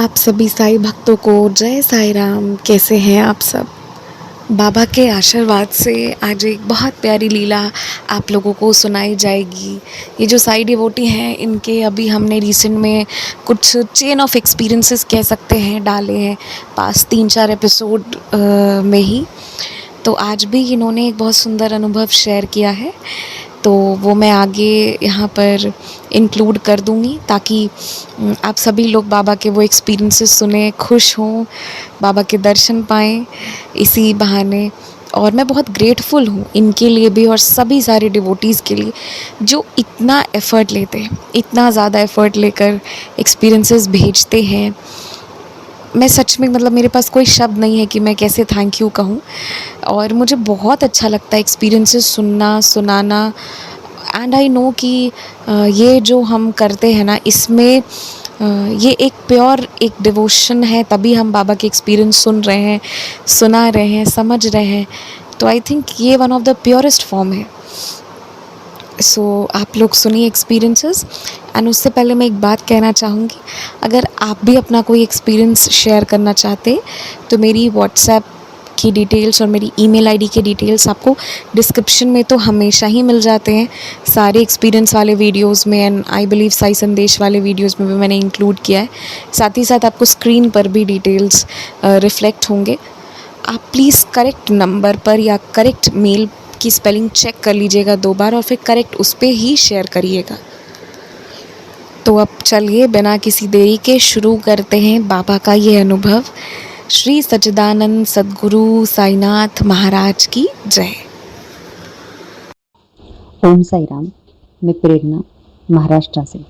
आप सभी साईं भक्तों को जय साईं राम। कैसे हैं आप सब? बाबा के आशीर्वाद से आज एक बहुत प्यारी लीला आप लोगों को सुनाई जाएगी। ये जो साईं डिवोटी हैं, इनके अभी हमने रिसेंट में कुछ चेन ऑफ एक्सपीरियंसेस कह सकते हैं डाले हैं पास 3-4 एपिसोड में ही। तो आज भी इन्होंने एक बहुत सुंदर अनुभव शेयर किया है, तो वो मैं आगे यहाँ पर इंक्लूड कर दूँगी ताकि आप सभी लोग बाबा के वो एक्सपीरियंसेस सुने, खुश हों, बाबा के दर्शन पाएँ इसी बहाने। और मैं बहुत ग्रेटफुल हूँ इनके लिए भी और सभी सारे डिवोटीज़ के लिए जो इतना एफ़र्ट लेते हैं, इतना ज़्यादा एफ़र्ट लेकर एक्सपीरियंसेस भेजते हैं। मैं सच में मतलब मेरे पास कोई शब्द नहीं है कि मैं कैसे थैंक यू कहूँ। और मुझे बहुत अच्छा लगता है एक्सपीरियंसेस सुनना, सुनाना। एंड आई नो कि ये जो हम करते हैं ना, इसमें ये एक प्योर एक डिवोशन है, तभी हम बाबा के एक्सपीरियंस सुन रहे हैं, सुना रहे हैं, समझ रहे हैं। तो आई थिंक ये one of the purest form है। सो आप लोग सुनिए एक्सपीरियंसेस। एंड उससे पहले मैं एक बात कहना चाहूँगी, अगर आप भी अपना कोई एक्सपीरियंस शेयर करना चाहते तो मेरी व्हाट्सएप की डिटेल्स और मेरी ईमेल आईडी के डिटेल्स आपको डिस्क्रिप्शन में तो हमेशा ही मिल जाते हैं, सारे एक्सपीरियंस वाले वीडियोस में। एंड आई बिलीव साई संदेश वाले वीडियोस में भी मैंने इंक्लूड किया है। साथ ही साथ आपको स्क्रीन पर भी डिटेल्स रिफ्लेक्ट होंगे। आप प्लीज़ करेक्ट नंबर पर या करेक्ट मेल की स्पेलिंग चेक कर लीजिएगा 2 बार और फिर करेक्ट उस पर ही शेयर करिएगा। तो अब चलिए बिना किसी देरी के शुरू करते हैं बाबा का ये अनुभव। श्री सच्चिदानंद सद्गुरु साईनाथ महाराज की जय। ओम साई राम। मैं प्रेरणा, महाराष्ट्र से।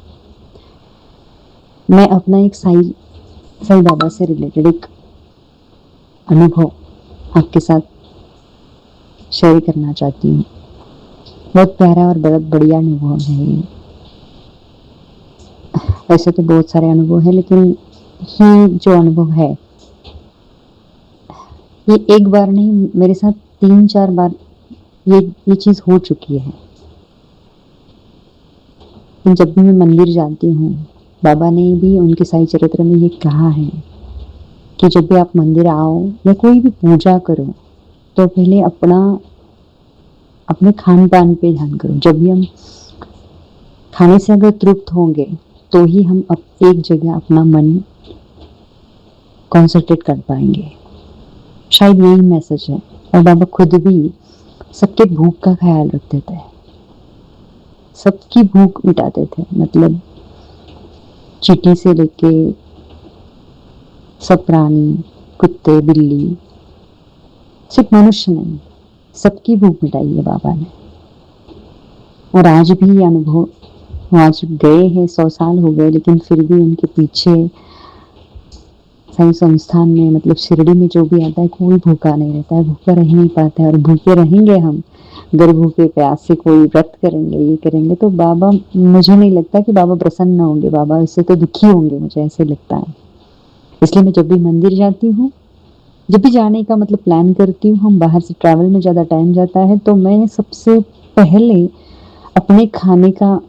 मैं अपना एक साई बाबा से रिलेटेड एक अनुभव आपके साथ शेयर करना चाहती हूँ। बहुत प्यारा और बहुत बढ़िया अनुभव है ये। वैसे तो बहुत सारे अनुभव है, लेकिन ये जो अनुभव है ये एक बार नहीं, मेरे साथ 3-4 बार ये चीज हो चुकी है। जब भी मैं मंदिर जाती हूँ, बाबा ने भी उनके साई चरित्र में ये कहा है कि जब भी आप मंदिर आओ या कोई भी पूजा करो तो पहले अपने खान पान पे ध्यान करो। जब भी हम खाने से अगर तृप्त होंगे तो ही हम एक जगह अपना मन कॉन्सेंट्रेट कर पाएंगे। शायद यही मैसेज है। और बाबा खुद भी सबके भूख का ख्याल रखते थे, सबकी भूख मिटाते थे। मतलब चींटी से लेके सब प्राणी, कुत्ते, बिल्ली, सिर्फ मनुष्य नहीं, सबकी भूख मिटाई है बाबा ने। और आज भी ये अनुभव, आज गए हैं 100 साल हो गए, लेकिन फिर भी उनके पीछे साई संस्थान में, मतलब शिरडी में जो भी आता है, कोई भूखा नहीं रहता है, भूखा रह नहीं पाता है। और भूखे रहेंगे हम, अगर भूखे प्यास से कोई व्रत करेंगे, ये करेंगे, तो बाबा, मुझे नहीं लगता कि बाबा प्रसन्न होंगे। बाबा इससे तो दुखी होंगे, मुझे ऐसे लगता है। इसलिए मैं जब भी मंदिर जाती हूँ, जब भी जाने का मतलब प्लान करती हूँ, हम बाहर से ट्रैवल में ज़्यादा टाइम जाता है, तो मैं सबसे पहले अपने खाने का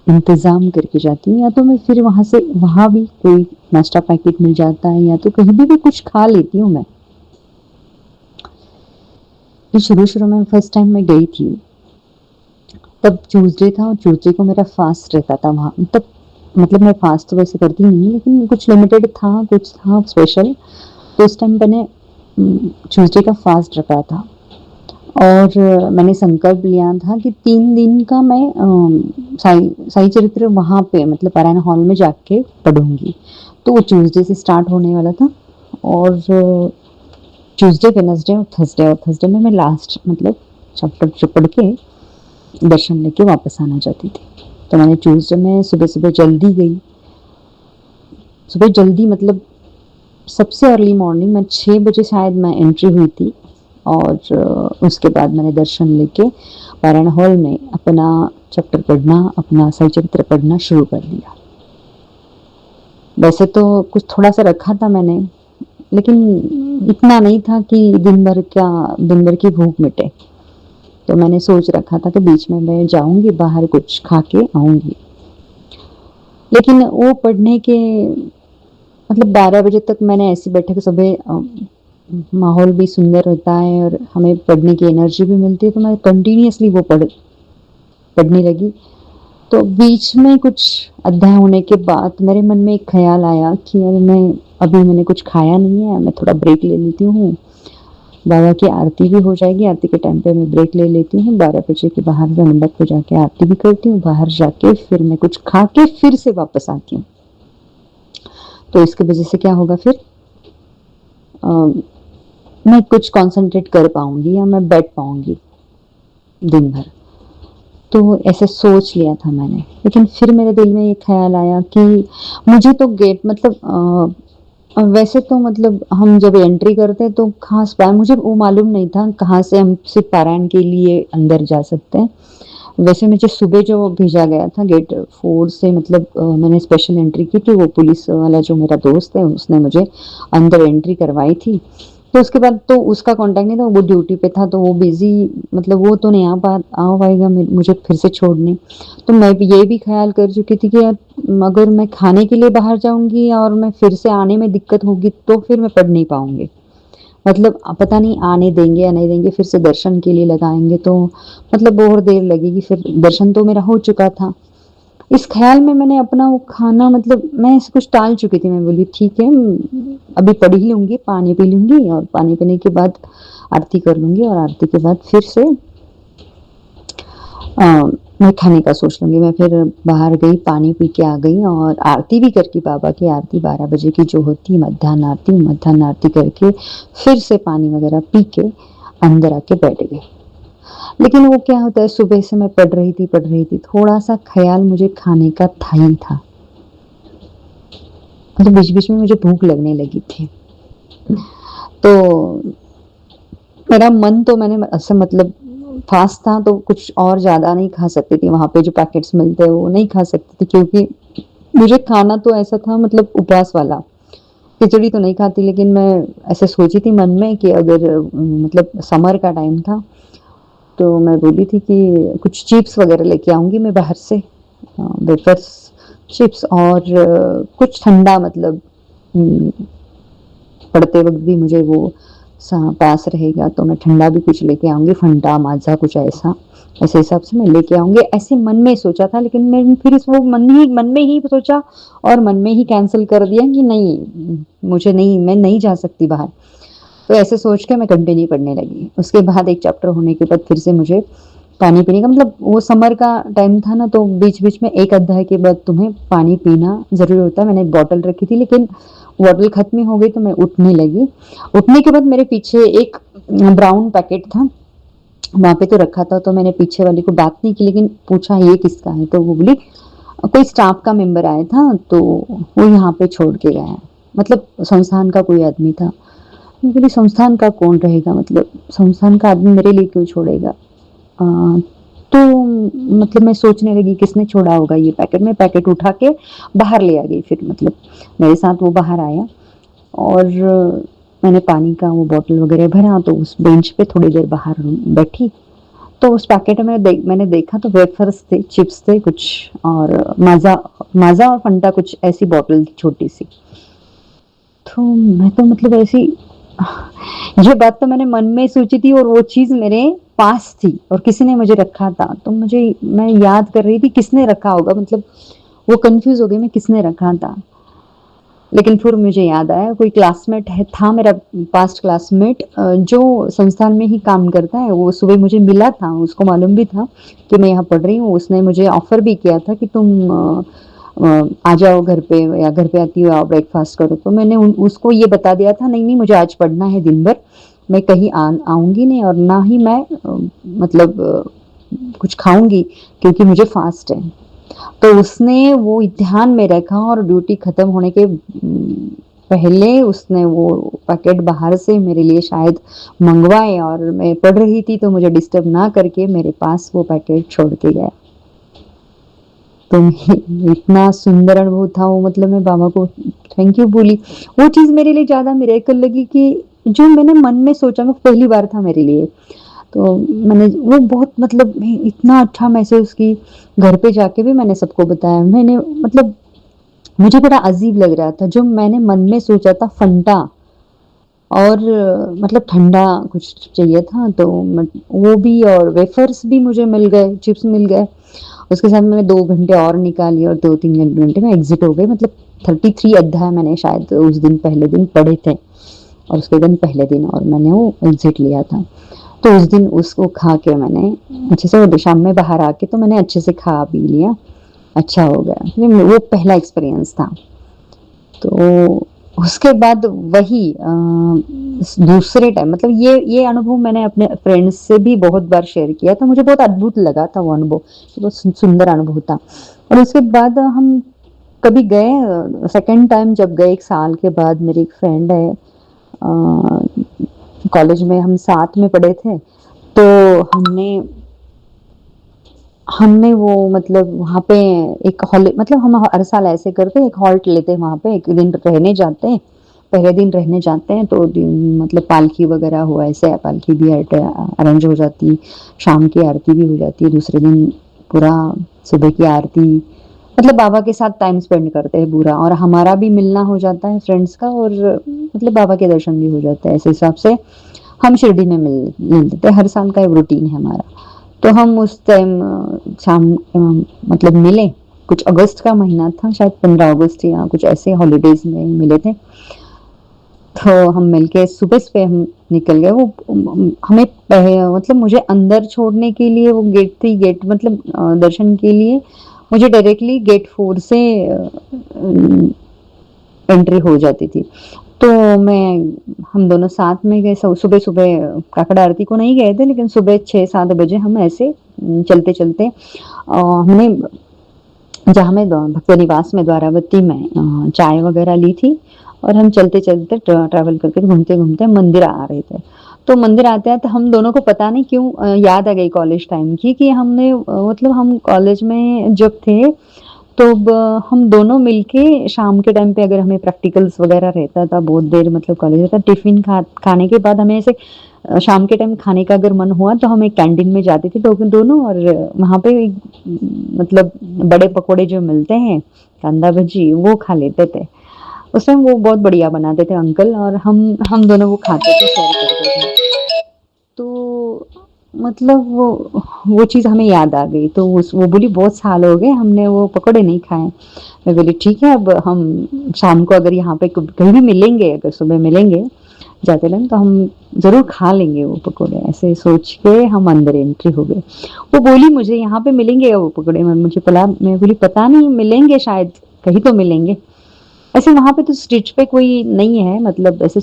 इंतज़ाम करके जाती हूँ। या तो मैं फिर वहाँ भी कोई नाश्ता पैकेट मिल जाता है, या तो कहीं भी कुछ खा लेती हूँ मैं। शुरू में फर्स्ट टाइम मैं गई थी, तब ट्यूसडे था और ट्यूसडे को मेरा फास्ट रहता था वहाँ। तब मतलब मैं फास्ट तो वैसे करती नहीं, लेकिन कुछ लिमिटेड था, कुछ था स्पेशल, तो उस टाइम मैंने ट्यूसडे का फास्ट रखा था। और मैंने संकल्प लिया था कि 3 दिन का मैं साई चरित्र वहाँ पे, मतलब पारायण हॉल में जाके पढ़ूंगी। तो वो ट्यूसडे से स्टार्ट होने वाला था। और ट्यूसडे, वेडनेसडे और थर्सडे में मैं लास्ट मतलब चैप्टर पढ़ के दर्शन लेके वापस आना चाहती थी। तो मैंने ट्यूसडे में सुबह जल्दी गई। सुबह जल्दी मतलब सबसे अर्ली मॉर्निंग में 6 बजे शायद मैं एंट्री हुई थी। और उसके बाद मैंने दर्शन लेके पारायण हॉल में अपना चैप्टर पढ़ना, अपना साई चरित्र पढ़ना शुरू कर दिया। वैसे तो कुछ थोड़ा सा रखा था मैंने, लेकिन इतना नहीं था कि दिन भर की भूख मिटे। तो मैंने सोच रखा था कि बीच में मैं जाऊंगी, बाहर कुछ खा के आऊंगी। लेकिन वो पढ़ने के मतलब 12 बजे तक मैंने ऐसे बैठे कि सुबह माहौल भी सुंदर होता है और हमें पढ़ने की एनर्जी भी मिलती है, तो मैं कंटिन्यूअसली वो पढ़ने लगी। तो बीच में कुछ अध्याय होने के बाद मेरे मन में एक ख्याल आया कि यार मैंने कुछ खाया नहीं है, मैं थोड़ा ब्रेक ले लेती हूँ। बाबा की आरती भी हो जाएगी, आरती के टाइम पे मैं ब्रेक ले लेती हूँ, 12 बजे के बाहर मैं मंडप पे जाके आरती भी करती हूँ, बाहर जाके फिर मैं कुछ खा के फिर से वापस आती हूँ। तो इसकी वजह से क्या होगा फिर मैं कुछ कंसंट्रेट कर पाऊंगी या मैं बैठ पाऊंगी दिन भर। तो ऐसे सोच लिया था मैंने, लेकिन फिर मेरे दिल में ये ख्याल आया कि मुझे तो गेट मतलब वैसे तो मतलब हम जब एंट्री करते हैं तो खास बात मुझे वो मालूम नहीं था कहाँ से हम सिर्फ पारायण के लिए अंदर जा सकते हैं। वैसे मुझे सुबह जो भेजा गया था गेट 4 से मतलब मैंने स्पेशल एंट्री की थी, वो पुलिस वाला जो मेरा दोस्त है उसने मुझे अंदर एंट्री करवाई थी। तो उसके बाद तो उसका कांटेक्ट नहीं था, वो ड्यूटी पे था, तो वो बिजी मतलब वो तो नहीं आ पाएगा मुझे फिर से छोड़ने। तो मैं भी ये भी ख्याल कर चुकी थी कि यार अगर मैं खाने के लिए बाहर जाऊंगी और मैं फिर से आने में दिक्कत होगी तो फिर मैं पढ़ नहीं पाऊंगी। मतलब पता नहीं आने देंगे या नहीं देंगे, फिर से दर्शन के लिए लगाएंगे तो मतलब बहुत देर लगेगी, फिर दर्शन तो मेरा हो चुका था। इस ख्याल में मैंने अपना वो खाना मतलब मैं ऐसे कुछ टाल चुकी थी। मैं बोली ठीक है अभी पढ़ ही लूंगी, पानी पी लूंगी और पानी पीने के बाद आरती कर लूंगी और आरती के बाद फिर से अ, मैं खाने का सोच लूंगी। मैं फिर बाहर गई, पानी पी के आ गई और आरती भी करके बाबा की आरती 12 बजे की जो होती है मध्याह्न आरती करके फिर से पानी वगैरह पी के अंदर आके बैठ गई। लेकिन वो क्या होता है सुबह से मैं पढ़ रही थी, थोड़ा सा ख्याल मुझे खाने का था ही था। तो बीच बीच में मुझे भूख लगने लगी थी। तो मेरा मन तो मैंने ऐसे मतलब फास्ट था तो कुछ और ज्यादा नहीं खा सकती थी, वहां पे जो पैकेट्स मिलते हैं वो नहीं खा सकती थी, क्योंकि मुझे खाना तो ऐसा था मतलब उपवास वाला। खिचड़ी तो नहीं खाती, लेकिन मैं ऐसे सोची थी मन में कि अगर मतलब समर का टाइम था तो मैं बोली थी कि कुछ चिप्स वगैरह लेके आऊंगी मैं बाहर से, वेफर्स, चिप्स और कुछ ठंडा मतलब पढ़ते वक्त भी मुझे वो पास रहेगा तो मैं ठंडा भी कुछ लेके आऊंगी, फंटा माजा कुछ ऐसा, ऐसे हिसाब से मैं लेके आऊंगी ऐसे मन में सोचा था। लेकिन मैं फिर इस वो मन में ही सोचा और मन में ही कैंसिल कर दिया कि नहीं मुझे नहीं, मैं नहीं जा सकती बाहर। तो ऐसे सोच के मैं कंटिन्यू पढ़ने लगी। उसके बाद एक चैप्टर होने के बाद फिर से मुझे पानी पीने का मतलब वो समर का टाइम था ना, तो बीच बीच में एक अध्याय के बाद तुम्हें पानी पीना जरूरी होता है। मैंने एक बॉटल रखी थी, लेकिन बॉटल खत्म हो गई तो मैं उठने लगी। उठने के बाद मेरे पीछे एक ब्राउन पैकेट था, वहां पे तो रखा था, तो मैंने पीछे वाले को बात नहीं की, लेकिन पूछा ये किसका है, तो वो बोली कोई स्टाफ का मेंबर आया था तो वो यहाँ पे छोड़ के गया है, मतलब संस्थान का कोई आदमी था। मैं बोली संस्थान का कौन रहेगा, मतलब संस्थान का आदमी मेरे लिए क्यों छोड़ेगा। तो मतलब मैं सोचने लगी किसने छोड़ा होगा ये पैकेट। मैं पैकेट उठा के बाहर ले आ गई, फिर मतलब मेरे साथ वो बाहर आया और मैंने पानी का वो बॉटल वगैरह भरा, तो उस बेंच पे थोड़ी देर बाहर बैठी। तो उस पैकेट में मैंने देखा तो वेफर्स थे, चिप्स थे कुछ और माजा माजा और फंटा कुछ ऐसी बॉटल थी छोटी सी। तो मैं तो मतलब ऐसी ये बात तो मैंने मन में सोची थी और वो चीज मेरे पास थी और किसी ने मुझे रखा था, तो मुझे मैं याद कर रही थी किसने रखा होगा, मतलब वो कंफ्यूज हो गई मैं किसने रखा था। लेकिन फिर मुझे याद आया कोई क्लासमेट है था मेरा, पास्ट क्लासमेट जो संस्थान में ही काम करता है। वो सुबह मुझे मिला था, उसको मालूम भी था कि मैं यहाँ पढ़ रही हूँ। उसने मुझे ऑफर भी किया था कि तुम आ जाओ घर पे या घर पे आती हो आओ ब्रेकफास्ट करो। तो मैंने उसको ये बता दिया था नहीं नहीं मुझे आज पढ़ना है दिन भर, मैं कहीं आऊंगी नहीं और ना ही मैं मतलब कुछ खाऊंगी क्योंकि मुझे फास्ट है। तो उसने वो ध्यान में रखा और ड्यूटी खत्म होने के पहले उसने वो पैकेट बाहर से मेरे लिए शायद मंगवाए और मैं पढ़ रही थी तो मुझे डिस्टर्ब ना करके मेरे पास वो पैकेट छोड़ के गया। तो इतना सुंदर अनुभव था वो, मतलब मैं बाबा को थैंक यू बोली। वो चीज मेरे लिए ज्यादा मिरेकल लगी कि जो मैंने मन में सोचा, वो पहली बार था मेरे लिए। तो मैंने वो बहुत मतलब इतना अच्छा महसूस की। घर पे जाके भी मैंने सबको बताया, मैंने मतलब मुझे बड़ा अजीब लग रहा था। जो मैंने मन में सोचा था फंटा और मतलब ठंडा कुछ चाहिए था, तो वो भी, और वेफर्स भी मुझे मिल गए, चिप्स मिल गए। उसके साथ मैंने 2 घंटे और निकाली और 2-3 घंटे में एग्जिट हो गए। मतलब 33 अध्याय मैंने शायद उस दिन पहले दिन पढ़े थे, और उसके दिन पहले दिन और मैंने वो एग्जिट लिया था। तो उस दिन उसको खा के मैंने अच्छे से, वो शाम में बाहर आके तो मैंने अच्छे से खा पी लिया, अच्छा हो गया। वो पहला एक्सपीरियंस था। तो उसके बाद वही दूसरे टाइम, मतलब ये अनुभव मैंने अपने फ्रेंड्स से भी बहुत बार शेयर किया था। मुझे बहुत अद्भुत लगा था वो अनुभव, बहुत सुंदर अनुभव था। और उसके बाद हम कभी गए, सेकंड टाइम जब गए 1 साल के बाद, मेरी एक फ्रेंड है, कॉलेज में हम साथ में पढ़े थे, तो हमने हमने वो मतलब वहाँ पे एक हॉल, मतलब हम हर साल ऐसे करते, एक हॉल्ट लेते हैं वहाँ पे, एक दिन रहने जाते हैं। पहले दिन रहने जाते हैं तो मतलब पालकी वगैरह हुआ, ऐसे पालकी भी अरेंज हो जाती, शाम की आरती भी हो जाती है, दूसरे दिन पूरा सुबह की आरती, मतलब बाबा के साथ टाइम स्पेंड करते हैं पूरा, और हमारा भी मिलना हो जाता है फ्रेंड्स का, और मतलब बाबा के दर्शन भी हो जाते हैं। ऐसे हिसाब से हम शिरडी में मिल लेते हैं, हर साल का एक रूटीन है हमारा। तो हम उस टाइम शाम मतलब मिले, कुछ अगस्त का महीना था, शायद 15 अगस्त या कुछ ऐसे हॉलीडेज में मिले थे। तो हम मिलके सुबह हम निकल गए। वो हमें मतलब मुझे अंदर छोड़ने के लिए वो गेट 3 गेट, मतलब दर्शन के लिए मुझे डायरेक्टली गेट 4 से एंट्री हो जाती थी। तो मैं हम दोनों साथ में गए, सुबह सुबह काकड़ आरती को नहीं गए थे, लेकिन सुबह 6-7 बजे हम ऐसे चलते चलते हमने जहाँ मैं भक्त निवास में द्वारावती में चाय वगैरह ली थी, और हम चलते चलते ट्रैवल करके घूमते घूमते मंदिर आ रहे थे। तो मंदिर आते आते हम दोनों को पता नहीं क्यों याद आ गई कॉलेज टाइम की, कि हमने मतलब हम कॉलेज में जब थे, तो हम दोनों मिलके शाम के टाइम पे, अगर हमें प्रैक्टिकल्स वगैरह रहता था, बहुत देर मतलब कॉलेज रहता, टिफिन खाने के बाद हमें ऐसे शाम के टाइम खाने का अगर मन हुआ तो हम एक कैंटीन में जाते थे दोनों, और वहाँ पे मतलब बड़े पकोड़े जो मिलते हैं, कांदा भजी, वो खा लेते थे। उस टाइम वो बहुत बढ़िया बनाते थे अंकल, और हम दोनों वो खाते थे, शेयर करते थे। तो मतलब वो चीज़ हमें याद आ गई। तो वो बोली बहुत साल हो गए हमने वो पकौड़े नहीं खाए। मैं बोली ठीक है, अब हम शाम को अगर यहाँ पे कहीं भी मिलेंगे, अगर सुबह मिलेंगे जाते टाइम, तो हम ज़रूर खा लेंगे वो पकौड़े। ऐसे सोच के हम अंदर एंट्री हो गए। वो बोली मुझे यहाँ पे मिलेंगे वो पकौड़े, मैं बोली पता नहीं, मिलेंगे शायद, कहीं तो मिलेंगे। ऐसे वहाँ पे तो स्ट्रीट पे कोई नहीं है, मतलब ऐसे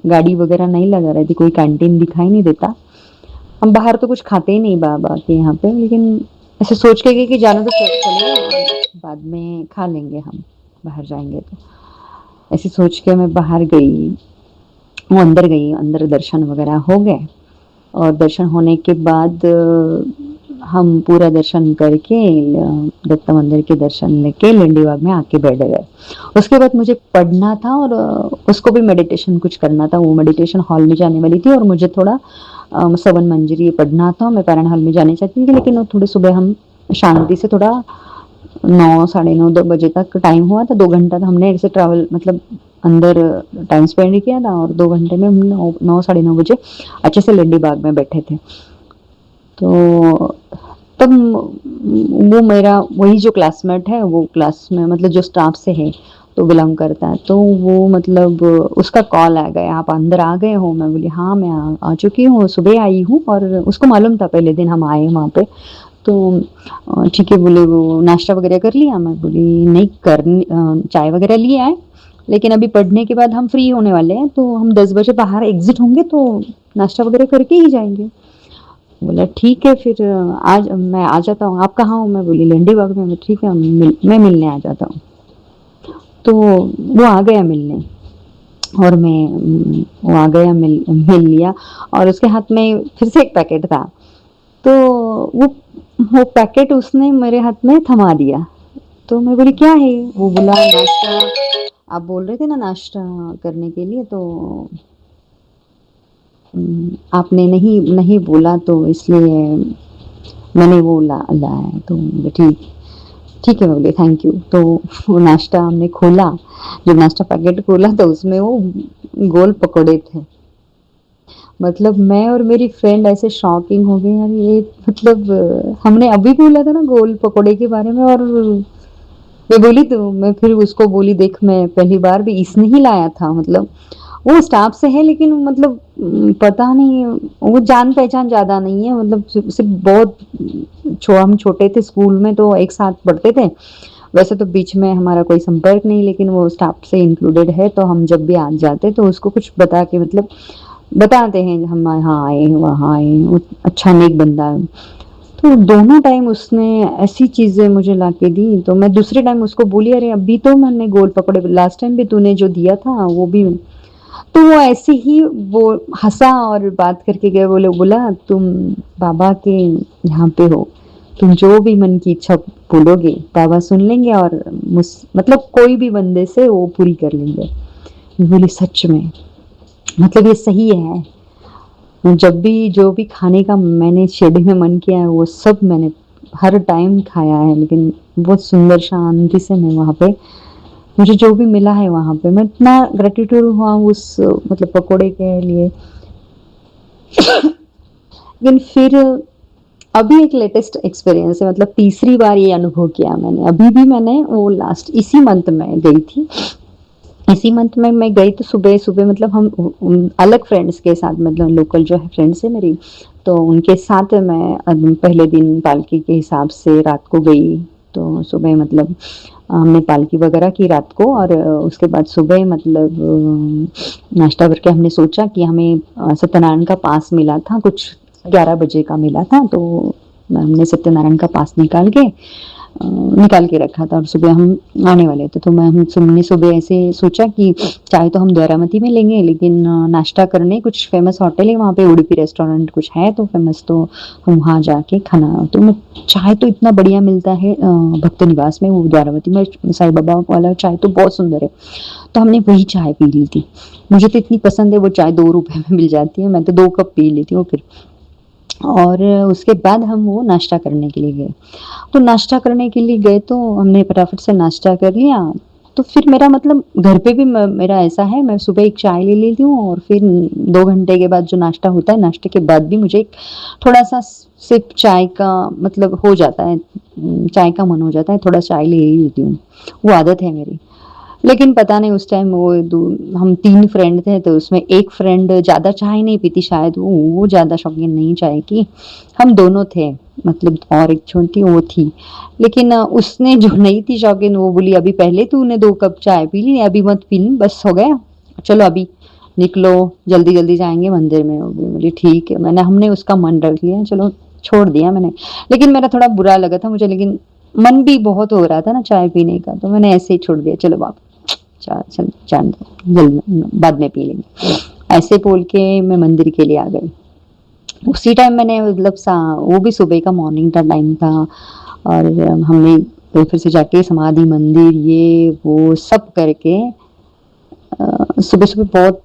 गाड़ी वगैरह नहीं लगा रही थी, कोई कैंटीन दिखाई नहीं देता। हम बाहर तो कुछ खाते ही नहीं बाबा के यहाँ पे, लेकिन ऐसे सोच के गए कि जाना तो चलेगा, बाद में खा लेंगे हम, बाहर जाएंगे तो। ऐसे सोच के मैं बाहर गई, वो अंदर गई, अंदर दर्शन वगैरह हो गए, और दर्शन होने के बाद हम पूरा दर्शन करके दत्त मंदिर के दर्शन लेके लिंडीबाग में आके बैठ गए। उसके बाद मुझे पढ़ना था, और उसको भी मेडिटेशन कुछ करना था। वो मेडिटेशन हॉल में जाने वाली थी, और मुझे थोड़ा 7 मंजरी पढ़ना था। मैं पैरण हॉल में जाने चाहती थी, लेकिन थोड़े सुबह हम शांति से थोड़ा 9, साढ़े 9, 2 बजे तक टाइम हुआ था। 2 घंटा था, हमने ऐसे ट्रैवल मतलब अंदर टाइम स्पेंड किया था, और 2 घंटे में हम 9, साढ़े 9 बजे अच्छे से लिंडी बाग में बैठे थे। तो तब वो मेरा वही जो क्लासमेट है, वो क्लास में मतलब जो स्टाफ से है तो बिलोंग करता है, तो वो मतलब उसका कॉल आ गया, आप अंदर आ गए हो? मैं बोली हाँ, मैं आ चुकी हूँ, सुबह आई हूँ। और उसको मालूम था पहले दिन हम आए वहाँ पे। तो ठीक है बोले, वो नाश्ता वगैरह कर लिया? मैं बोली नहीं, चाय वगैरह लिए आए, लेकिन अभी पढ़ने के बाद हम फ्री होने वाले हैं, तो हम 10 बजे बाहर एग्जिट होंगे, तो नाश्ता वगैरह करके ही जाएंगे। बोला ठीक है, फिर आज मैं आ जाता हूँ। आप कहाँ हो? मैं बोली लंडी बाग में। ठीक है, मैं मिलने आ जाता हूँ। तो वो आ गया मिलने, और वो आ गया, मिल लिया, और उसके हाथ में फिर से एक पैकेट था। तो वो वो पैकेट उसने मेरे हाथ में थमा दिया। तो मैं बोली क्या है? वो बोला नाश्ता, आप बोल रहे थे ना नाश्ता करने के लिए, तो आपने नहीं नहीं बोला, तो इसलिए मैंने वो लाया। तो ठीक। ठीक है, मैं बोली थैंक यू। तो वो नाश्ता हमने खोला, जब नाश्ता पैकेट खोला तो उसमें वो गोल पकौड़े थे। मतलब मैं और मेरी फ्रेंड ऐसे शॉकिंग हो गए, यार ये मतलब हमने अभी बोला था ना गोल पकौड़े के बारे में, और मैं बोली तो मैं फिर उसको बोली देख मैं पहली बार भी इसने ही लाया था, मतलब वो स्टाफ से है लेकिन मतलब पता नहीं, वो जान पहचान ज्यादा नहीं है, मतलब सिर्फ बहुत हम छोटे थे स्कूल में तो एक साथ पढ़ते थे, वैसे तो बीच में हमारा कोई संपर्क नहीं, लेकिन वो स्टाफ से इंक्लूडेड है, तो हम जब भी आ जाते तो उसको कुछ बता के मतलब बताते हैं हम यहाँ आए वहाँ आए, वो अच्छा नेक बंदा है। तो दोनों टाइम उसने ऐसी चीजें मुझे लाके दी, तो मैं दूसरे टाइम उसको बोली अरे अभी तो मैंने गोल पकौड़े लास्ट टाइम भी तूने जो दिया था वो भी, तो वो ऐसे ही वो हंसा और बात करके गए, बोले बोला तुम बाबा के यहाँ पे हो, तुम जो भी मन की इच्छा बोलोगे बाबा सुन लेंगे और मतलब कोई भी बंदे से वो पूरी कर लेंगे। मैं बोली सच में, मतलब ये सही है। जब भी जो भी खाने का मैंने शिरडी में मन किया है वो सब मैंने हर टाइम खाया है, लेकिन बहुत सुंदर शांति से मैं वहाँ पे, मुझे जो भी मिला है वहाँ पे मैं इतना ग्रेटिट्यूड हुआ उस मतलब पकोड़े के लिए। लेकिन फिर अभी एक लेटेस्ट एक्सपीरियंस है, मतलब तीसरी बार ये अनुभव किया मैंने, अभी भी मैंने वो लास्ट इसी मंथ में गई थी, इसी मंथ में मैं गई तो सुबह सुबह मतलब हम अलग फ्रेंड्स के साथ, मतलब लोकल जो है फ्रेंड्स है मेरी, तो उनके साथ मैं पहले दिन पालकी के हिसाब से रात को गई, तो सुबह मतलब हमने पालकी वगैरह की रात को, और उसके बाद सुबह मतलब नाश्ता करके हमने सोचा कि हमें सत्यनारायण का पास मिला था, कुछ 11 बजे का मिला था, तो हमने सत्यनारायण का पास निकाल के रखा था और सुबह हम आने वाले थे, तो हमने सुबह ऐसे सोचा कि चाय तो हम द्वारामती में लेंगे, लेकिन नाश्ता करने कुछ फेमस होटल है वहाँ पे, उडुपी रेस्टोरेंट कुछ है तो फेमस, तो हम वहाँ जाके खाना, तो मैं चाय तो इतना बढ़िया मिलता है भक्त निवास में, वो द्वारावती में साईं बाबा वाला चाय तो बहुत सुंदर है, तो हमने वही चाय पी ली थी। मुझे तो इतनी पसंद है वो चाय, 2 रुपए में मिल जाती है, मैं तो 2 कप पी लेती हूँ फिर। और उसके बाद हम वो नाश्ता करने के लिए गए, तो नाश्ता करने के लिए गए तो हमने फटाफट से नाश्ता कर लिया, तो फिर मेरा मतलब घर पे भी मेरा ऐसा है, मैं सुबह एक चाय ले लेती हूँ और फिर 2 घंटे के बाद जो नाश्ता होता है, नाश्ते के बाद भी मुझे एक थोड़ा सा सिप चाय का मतलब हो जाता है, चाय का मन हो जाता है, थोड़ा चाय ले ही लेती हूँ, वो आदत है मेरी। लेकिन पता नहीं उस टाइम हम 3 फ्रेंड थे, तो उसमें एक फ्रेंड ज्यादा चाय नहीं पीती, शायद वो ज्यादा शौकीन नहीं चाय की, हम दोनों थे मतलब, और एक छोटी वो थी, लेकिन उसने जो नहीं थी शौकीन वो बोली अभी पहले तूने 2 कप चाय पी ली, अभी मत पी ली, बस हो गया, चलो अभी निकलो, जल्दी जल्दी जाएंगे मंदिर में, होगी बोली ठीक है, हमने उसका मन रख लिया, चलो छोड़ दिया मैंने। लेकिन मेरा थोड़ा बुरा लगा था मुझे, लेकिन मन भी बहुत हो रहा था ना चाय पीने का, तो मैंने ऐसे ही छोड़ दिया, चलो बाप चल जान दो, जल्द बाद में पी लेंगे, ऐसे बोल के मैं मंदिर के लिए आ गई। उसी टाइम मैंने मतलब वो भी सुबह का मॉर्निंग का टाइम था, और हमने फिर से जाके समाधि मंदिर ये वो सब करके सुबह सुबह बहुत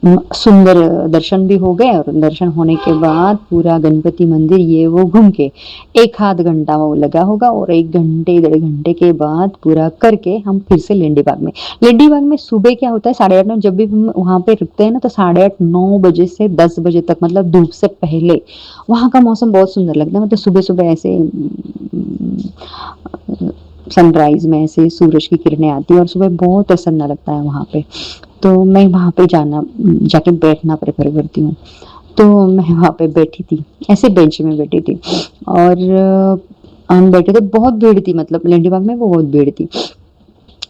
सुंदर दर्शन भी हो गए, और दर्शन होने के बाद पूरा गणपति मंदिर ये वो घूम के 1 आध घंटा वो लगा होगा, और 1 घंटे 1.5 घंटे के बाद पूरा करके हम फिर से लेंडी बाग में सुबह क्या होता है 8:30 जब भी हम वहाँ पे रुकते हैं ना, तो 8:30 9 बजे से 10 बजे तक मतलब धूप से पहले वहाँ का मौसम बहुत सुंदर लगता है, मतलब सुबह सुबह ऐसे सनराइज में ऐसे सूरज की किरणें आती है और सुबह बहुत प्रसन्न लगता है वहाँ पे, तो मैं वहाँ पे जाके बैठना प्रेफर करती हूँ। तो मैं वहाँ पे बैठी थी, ऐसे बेंच में बैठी थी, और हम बैठे थे, बहुत भीड़ थी, मतलब लेंडी बाग में वो बहुत भीड़ थी,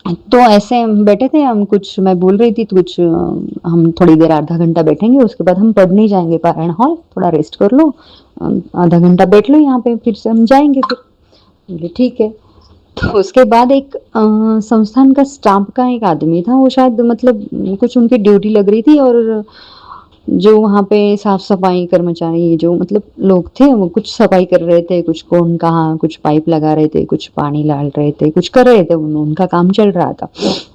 तो ऐसे हम बैठे थे, हम कुछ मैं बोल रही थी तो कुछ हम थोड़ी देर आधा घंटा बैठेंगे, उसके बाद हम पढ़ने जाएंगे पारायण हॉल, थोड़ा रेस्ट कर लो, आधा घंटा बैठ लो यहाँ पे, फिर से हम जाएंगे, फिर बोले ठीक है। तो उसके बाद एक संस्थान का स्टाफ का एक आदमी था, वो शायद मतलब कुछ उनकी ड्यूटी लग रही थी, और जो वहाँ पे साफ सफाई कर्मचारी जो मतलब लोग थे वो कुछ सफाई कर रहे थे, कुछ कौन कहाँ कुछ पाइप लगा रहे थे, कुछ पानी डाल रहे थे, कुछ कर रहे थे, उनका काम चल रहा था।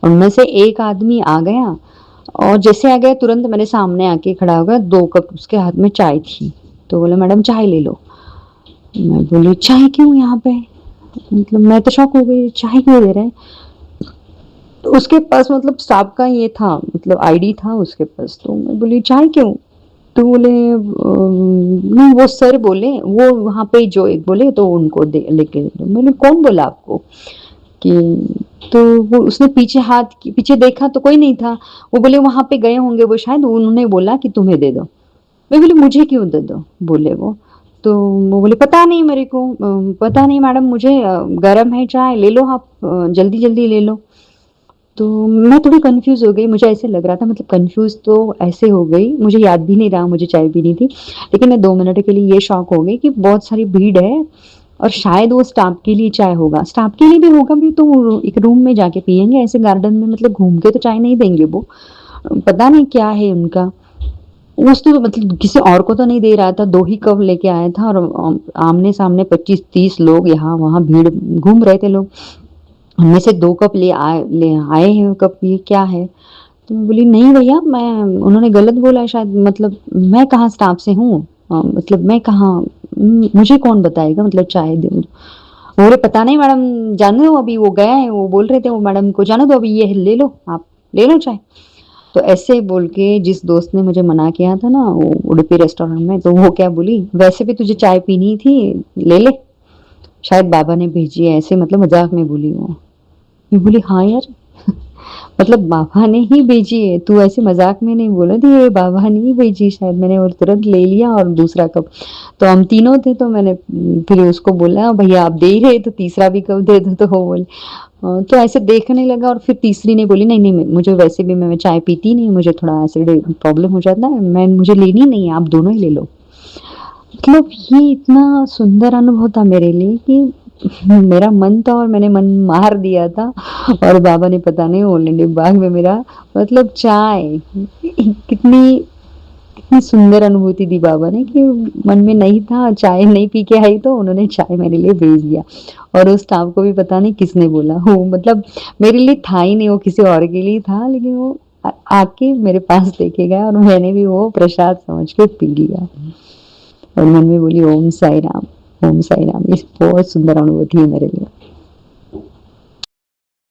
उनमें से एक आदमी आ गया, और जैसे आ गया तुरंत मेरे सामने आके खड़ा हो गया, 2 कप उसके हाथ में चाय थी, तो बोले मैडम चाय ले लो। मैं बोली चाय क्यों यहाँ पे, मतलब मैं तो शॉक हो गई, चाय क्यों दे रहे हैं? तो उसके पास मतलब स्टाफ का ये था, मतलब आईडी था उसके पास, तो मैं बोली चाय क्यों? तो बोले नहीं वो सर बोले, वो वहाँ पे जो एक बोले तो उनको दे लेके दे दो। मैंने कौन बोला आपको कि, तो वो उसने पीछे पीछे देखा तो कोई नहीं था। वो बोले वहाँ पे गए होंगे वो, शायद उन्होंने बोला कि तुम्हें दे दो। मैं बोली मुझे क्यों दे दो, बोले वो। तो वो बोले पता नहीं मेरे को, पता नहीं मैडम मुझे, गर्म है चाय, ले लो आप, जल्दी जल्दी ले लो। तो मैं थोड़ी कंफ्यूज हो गई, मुझे ऐसे लग रहा था, मतलब कंफ्यूज तो ऐसे हो गई, मुझे याद भी नहीं रहा मुझे चाय पीनी थी, लेकिन मैं 2 मिनट के लिए ये शॉक हो गई कि बहुत सारी भीड़ है और शायद वो स्टाफ के लिए चाय होगा, स्टाफ के लिए भी होगा भी तो वो एक रूम में जाके पियेंगे, ऐसे गार्डन में मतलब घूम के तो चाय नहीं देंगे वो, पता नहीं क्या है उनका। उसने तो मतलब किसी और को तो नहीं दे रहा था, 2 ही कप लेके आया था और आमने सामने 25-30 लोग यहाँ वहाँ भीड़ घूम रहे थे लोग, उनमें से 2 कप ले आए हैं कप, ये क्या है? तो मैं बोली नहीं भैया, मैं, उन्होंने गलत बोला है शायद, मतलब मैं कहाँ स्टाफ से हूँ, मतलब मैं कहाँ, मुझे कौन बताएगा मतलब चाय दे। बोले पता नहीं मैडम, जाने दो अभी, वो गया है, वो बोल रहे थे वो मैडम को, जाने दो अभी, ये ले लो आप, ले लो चाय। तो ऐसे बोल के जिस दोस्त ने मुझे मना किया था ना वो उडुपी रेस्टोरेंट में, तो वो क्या बोली, वैसे भी तुझे चाय पीनी थी, ले ले, शायद बाबा ने भेजी है, ऐसे मतलब मजाक में बोली वो। मैं बोली हाँ यार, मतलब बाबा ने ही भेजी है, तू ऐसे मजाक में नहीं बोला थी, ये बाबा ने ही भेजी शायद, मैंने और तुरंत ले लिया और दूसरा कप, तो हम तीनों थे तो मैंने फिर उसको बोला भैया आप दे ही रहे तो तीसरा भी कप दे दो, तो वो बोले तो ऐसे देखने लगा और फिर तीसरी ने बोली नहीं नहीं मुझे वैसे भी मैं चाय पीती नहीं, मुझे थोड़ा एसिड प्रॉब्लम हो जाता है, मैं मुझे लेनी नहीं है, आप दोनों ही ले लो। मतलब ये इतना सुंदर अनुभव था मेरे लिए कि मेरा मन था और मैंने मन मार दिया था, और बाबा ने पता नहीं ओलंडे बाग में मेरा मतलब चाय कितनी कितनी सुंदर अनुभूति दी बाबा ने कि मन में नहीं था, चाय नहीं पी के आई तो उन्होंने चाय मेरे लिए भेज दिया, और उस स्टाफ को भी पता नहीं किसने बोला, वो मतलब मेरे लिए था ही नहीं, वो किसी और के लिए था, लेकिन वो आके मेरे पास लेके गया और मैंने भी वो प्रसाद समझ के पी लिया, और मन में बोली ओम साई राम, ओम साई राम। ये बहुत सुंदर अनुभूति है मेरे लिए।